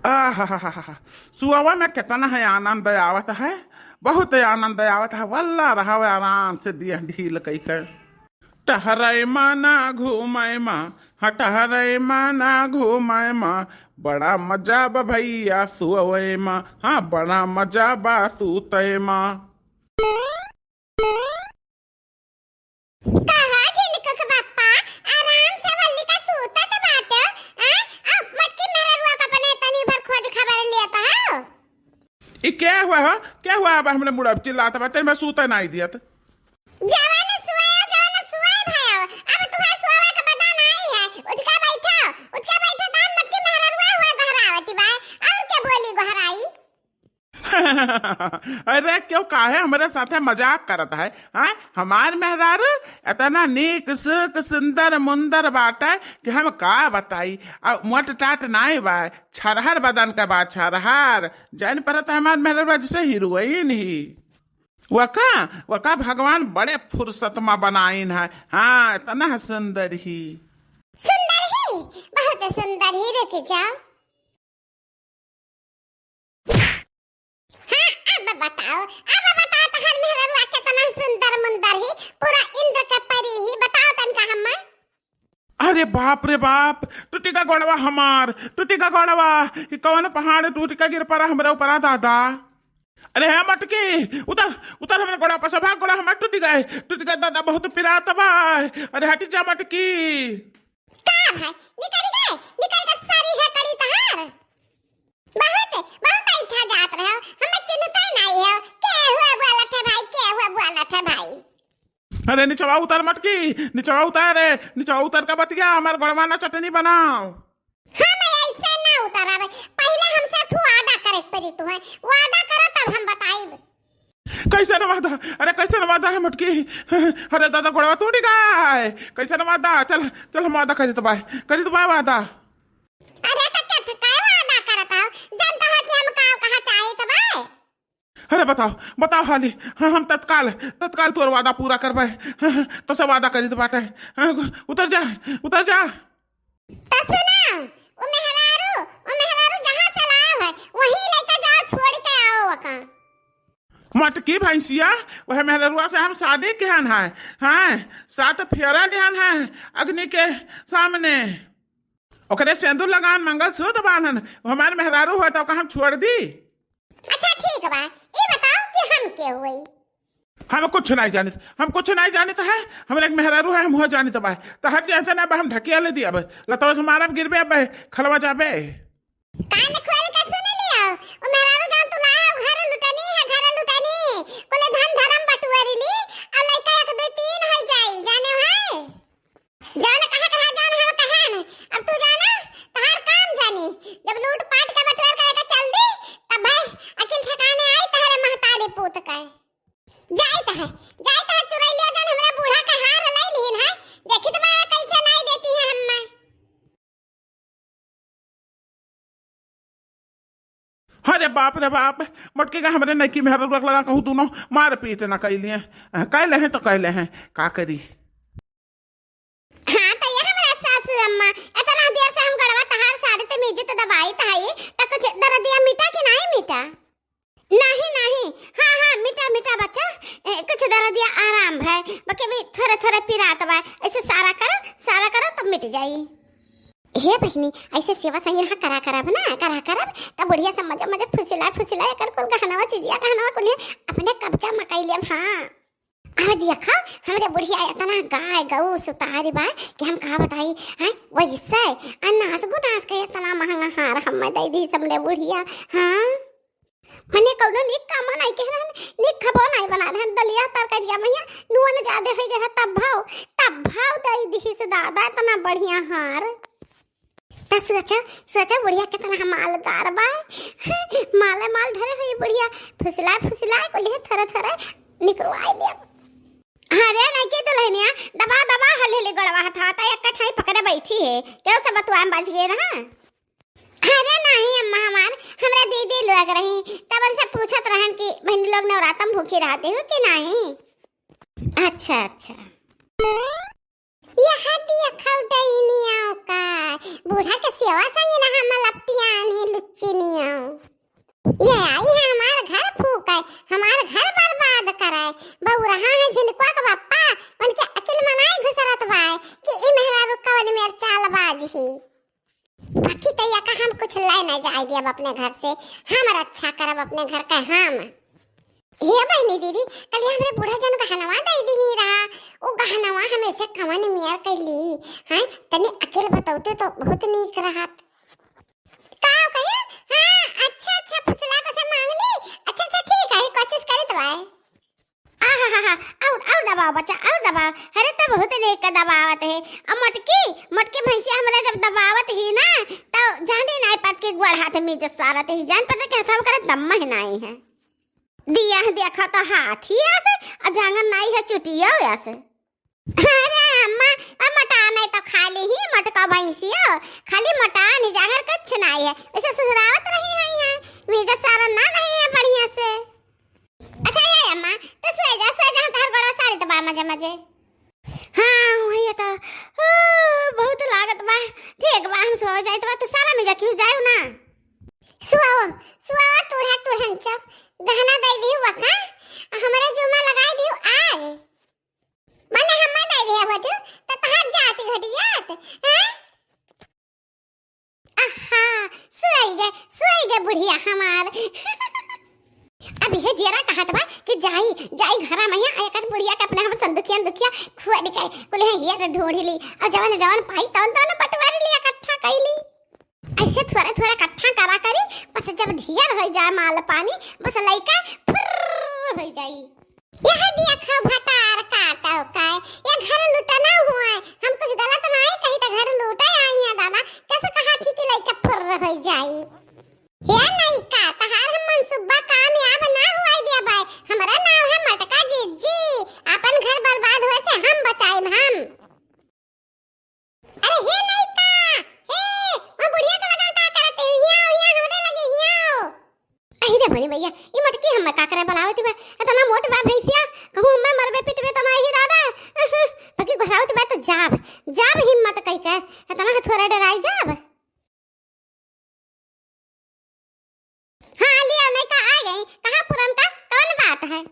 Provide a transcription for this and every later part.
आहा सुअवा में कितना है आनंद आवत है। बहुत आनंद आवत है। वल्ला रहा आराम से दिया ढील कई कर टहरे माना घूमे माँ। हाँ टहरे माना घूमे माँ। बड़ा मजा बा भैया सुअवे माँ। हाँ बड़ा मजा बा सूते माँ। क्या हुआ हो? क्या हुआ? अब हमने मुड़ा चिल्लाता बा तेरे मैं सूता नहीं दिया था। जवान सुवाया भाई अब तुम्हारा सुवाया का पता नहीं है। उठ के बैठो दान मत के मेहरा हुआ गहरावती बा और क्या बोली गहराई। अरे क्यों काहे हमारे साथे मजाक करता है? हाँ हमार मेहरारू इतना नीक सुख सुंदर मुंदर बाटे कि हम का बताई। अब मोट टाट नहीं बा छरहर बदन का बा छरहर जान परत हमार मेहरारू जैसे हीरोइन ही वका भगवान बड़े फुर्सत में बनाइन है। हाँ इतना सुंदर ही बहुत सुंदर ही रखे जाओ। अब बताओ तहर मेहरवा कितना सुंदर मुंदर ही पूरा इंद्र का परी ही। बताओ तनका हम्मा। अरे बाप रे बाप टूटी का गोड़वा हमार टूटी का गोड़वा कौन पहाड़ टूट का गिर पड़ा हमारे ऊपर दादा। अरे है मटकी उतर उतर हमारे गोड़ा पर सभा गोड़ा हमारे टूट गए दादा बहुत पिरात बा। अरे हटी जा मटकी। का भाई निकल के सारी है कड़ी तहार। बहुत ऐठा जात रहे हमें चिन्हता नहीं है। के हुआ बोलत है भाई। अरे निचवा उतर मटकी निचवा उतर का बतिया हमारे गोड़वा ना चटनी बनाओ। हाँ मैं ऐसे ना उतरावे पहले हमसे तू वादा करे पड़ी तू है वादा करो तब हम बताइब। कैसे न वादा? अरे कैसे न वादा है मटकी? अरे दादा गोड़वा टूट गए कैसे न वादा? चल चल हम वादा करी तो बाय वादा। अरे काय वादा करता हो जानता है कि हम कहाँ चाहे तो भाई। अरे बताओ हाली। हाँ हम तत्काल तोर वादा पूरा करबे। तो सब वादा करी तो बाटे। उतर जा तो सुनो वो मेहरारू जहाँ से लाया है वहीं लेकर जाओ छोड़ के आओ वहाँ। मटकी भैंसिया वह मेहरुआ से हम शादी के हन है। हाँ 7 फेरा लिहन है अग्नि के सामने ओकरे सिंदूर लगान मंगलसूत्र बांधन हमारे मेहरारू हुआ तो हम छोड़ दी। अच्छा ठीक बा ये बताओ कि हम के हुई। हम कुछ नहीं जानित है। हमारे एक मेहरारू है हम हो जानित बा तो हर टेंशन है हम ढकिया ले दिया लतवा से मारब गिरबे अब खलवा जाबे। कान खोल के सुन लियो ओ मेहरारू जान तू लाया घर लुटनी कोले धन धर्म बटुआरी ली अब लइका 1 2 3 हो जाई जाने है। जान कहा जान हम अब तू जाना तहार काम जानी जब लूट पाट के बटवार करके चल दी तब भाई अकिल ठिकाने आई तहरे महतारी पूत का जाई तह चुराई लिया जान हमरा बूढ़ा का हार लाई लीन है। देखी तो मैं कैसे नहीं देती है हम्मा। अरे बाप रे बाप मटके का हमारे नकी मेहरारू रख लगा कहूँ दोनों मार पीट ना कैलिए कैले हैं तो कैले हैं का करी। हाँ तो ये हमारा सासू अम्मा इतना देर से हम गड़वा तहार सारे ते मीजे तो दबाई तहाई तो कुछ दर्दिया मीठा कि नहीं मीठा? नहीं हाँ मीठा बच्चा कुछ दर्दिया आराम है बाकी भी थोड़े पिरात बा ऐसे सारा करो तब मिट जाई। हे बहनी ऐसे सेवा संगी करा करब तब बढ़िया से मजे फुसला कर कुल गहनवा चीजिया गहनवा कुल अपने कब्जा में कई लेम। हाँ अब देखा हमारे बुढ़िया इतना गाय गऊ सुतारी बा कि हम कहा बताई हैं वैसे अनास गुनास के इतना महंगा हार हम दे दी सबले बुढ़िया। हाँ मने कौनो निक काम नहीं के निक खबो नहीं बना रहन दलिया तरकारिया मैया नुन ज्यादा हो गया तब भाव दई दी से दादा इतना बढ़िया हार। तो सोचा बुढ़िया कितना मालदार बा माल धरे हुई बुढ़िया फुसला को ले थरा निकलवाई ले। अरे नहीं के तो लेनिया दबा हले गड़वा था एक ठाई पकड़े बैठी है क्यों सब तू आम बाज गए रहा। अरे नहीं अम्मा हमरा दीदी लग रही तब से पूछत रहन कि बहन लोग नवरातम भूखी रहते हो कि नहीं। अच्छा यह दिया खौटई निया का बूढ़ा के सेवा संग ना हम लपटियान है लुच्ची कुछ लाई ना जाए दिया अपने घर से। हम रक्षा करब अपने घर का हम। हे बहनी दीदी, कल हमरे बूढ़ा जन गहनवा दे दी रहा। ओ गहनवा हमेशा कवन मियार कैली हैं, तनी अकेले बताउते तो बहुत नीक रहत। का कहे? हां अच्छा अच्छा फुसला को से मांग ली। अच्छा अच्छा ठीक है, कोशिश करत बाय। आहा और दबाओ बच्चा, और दबाओ। अरे तो बहुत देख का दबावत है। अब मटकी भैंसिया हमरा जब दबावत ही ना तो जाने नहीं पात के गोड़ हाथ में जे सारत ही जान पता के हथवा करे दम ही नहीं है। दिया देखा तो हाथी ऐसे और जांगन नहीं है चुटिया ऐसे। अरे अम्मा मटा नहीं तो खाली ही मटका भैंसिया, खाली मटा नहीं जागर कुछ नहीं है। वैसे सुहरावत रही है मेरे सारा ना नहीं है बढ़िया से। अच्छा ये अम्मा तो सोए जा तार गोड़ा सारी तो बा मजे। हां वही तो बहुत लागत बा। ठीक बा हम सो जाए तो सारा में क्यों जाए ना। सुआओ टूढ़न च गहना दे दियो वका हमारे जुमा लगाई दियो आए माने हम दे दिया बतू तो तहां जाती घटी जात हैं। आहा सोई गे बुढ़िया हमार। अभी है जेरा कहत बा कि जाई घरा मैया एकस बुढ़िया के अपने हम संदुकिया खुआ दिखाई कुले हिया ढोढ़ी ली और जवान पाई तन पटवारी लिया इकट्ठा कैली। ऐसे थोड़ा इकट्ठा करा करी बस जब ढेर हो जाए माल पानी बस लइका फुर हो जाई। यह देखो भतार काटा काय ये घर लूटना हुआ है। हम कुछ गलत नहीं कही तो घर लूटा आई है दादा। कैसे कहा थी कि लइका फुर हो जाई? ये नहीं का तहार हम मनसुबा कामयाब ना हुआ दिया भाई। हमारा नाम है मटका जीजी। अपन घर बर्बाद होए से हम बचाए हम। अरे हे नहीं का हे बुढ़िया के लगा का करते हिया हमरे लगे हिया। अहि रे भरी भैया ई मटकी हम का करे बनावती बा इतना मोट बा भैंसिया कहूं मैं मरबे पिटबे तो नहीं दादा। बाकी घरावती बा तो जाब हिम्मत कई के इतना थोड़ा डराई जाब। हां लिया नहीं का आ गई कहां पुरनता कौन बात है?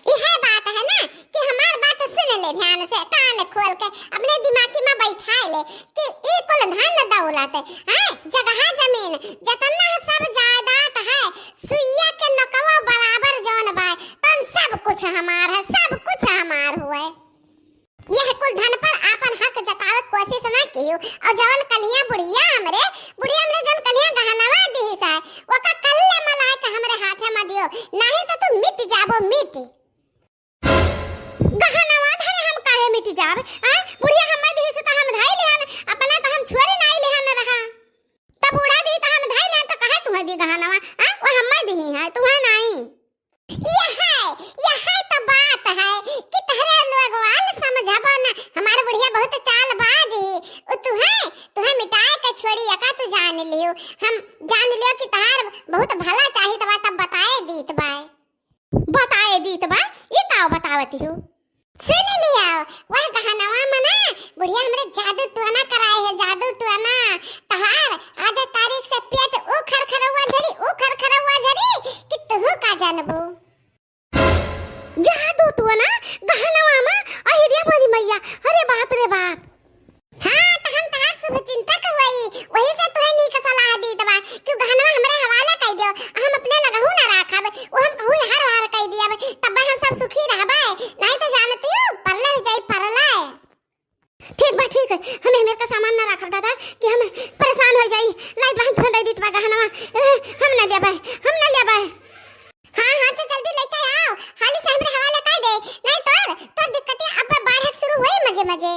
यह बात है ना कि हमार बात सुन ले ध्यान से कान खोल के अपने दिमागी में बैठा ले कि ई कुल धन दौलत है जगह जमीन जतना सब जायदाद है सुइया के नकवा बराबर जौन बा तन सब कुछ हमार है, सब कुछ हमार हुए। यह कुल धन पर आपन हक जतावे कोशिश ना कियो और जवन कलिया बुढ़िया हमरे जन कलिया गहनवा दी है ओका कल्ले मलाई के हमरे हाथे में दियो नहीं तो तू मिट जाबो मिट। गहनवा धरे हम काहे मिट जाब? बुढ़िया हम दी से तो हम धाई लेहन अपना तो हम छोरी नहीं लेहन रहा। तब उड़ा दी तो हम धाई लेहन तो कहे तुम्हें दी गहनवा वो हम दी है तुम्हें नहीं। यह तो बात है कि तहरे लोगवान समझबो ना। हमारे बुढ़िया बहुत चालबाज है। तुम्हें मिटाए के छोड़ी एका तू जान लियो। हम जान लियो कि तहार बहुत भला चाहिए तब बताए दीत बा ये का बतावती हो? सुन लिया वह गहनवा मना बुढ़िया हमरे जादू टोना कराए है जादू टोना। तहार आज तारीख से पेट ओ खरखरवा झरी कि तू का जानबो। जादू टोना गहनवा में अहिरिया बोली मैया अरे बाप रे बाप। हां तो हम तहार शुभ चिंतक वही से तोहे नीक सलाह दी दबा कि गहनवा हमरे हवाले कर दियो हम अपने लगहु ना राखब वो हम कहू हर कर दिया तब हम सब सुखी रहबे नहीं तो जानती हो परले हो जाई परले। ठीक है हमें मेरे का सामान ना रखब दादा कि हम परेशान हो जाई। लाई बहन फोन दे दी तबा गहनवा हम ना देबे। हां चल जल्दी लेके आओ हाली से हमरे हवाले कर दे नहीं तो दिक्कतें अब बाढ़ शुरू होई मजे।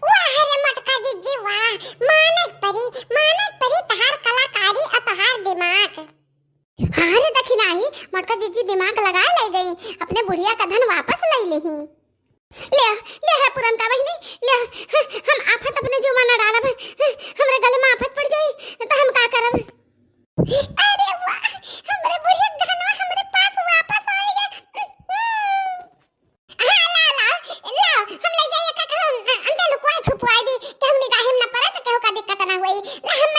वाह रे मटका जीजी वाह मानक परी तहार कलाकारी और तहार दिमाग। हां रे देखी नहीं मटका जीजी दिमाग लगा ले गई अपने बुढ़िया का धन वापस ले ली। ले है पुरनता बहनी ले हम आफत अपने जो मना डालब हमरे गले में आफत पड़ जाई तो हम का करब? अरे वाह हमरे बुढ़िया धनवा हमरे पास वापस आएगा। ला हम ले जाइए का हम अंदर लुकवा छुपवा दी कि हम निगाह में ना पड़े तो केहू का दिक्कत ना होई। हम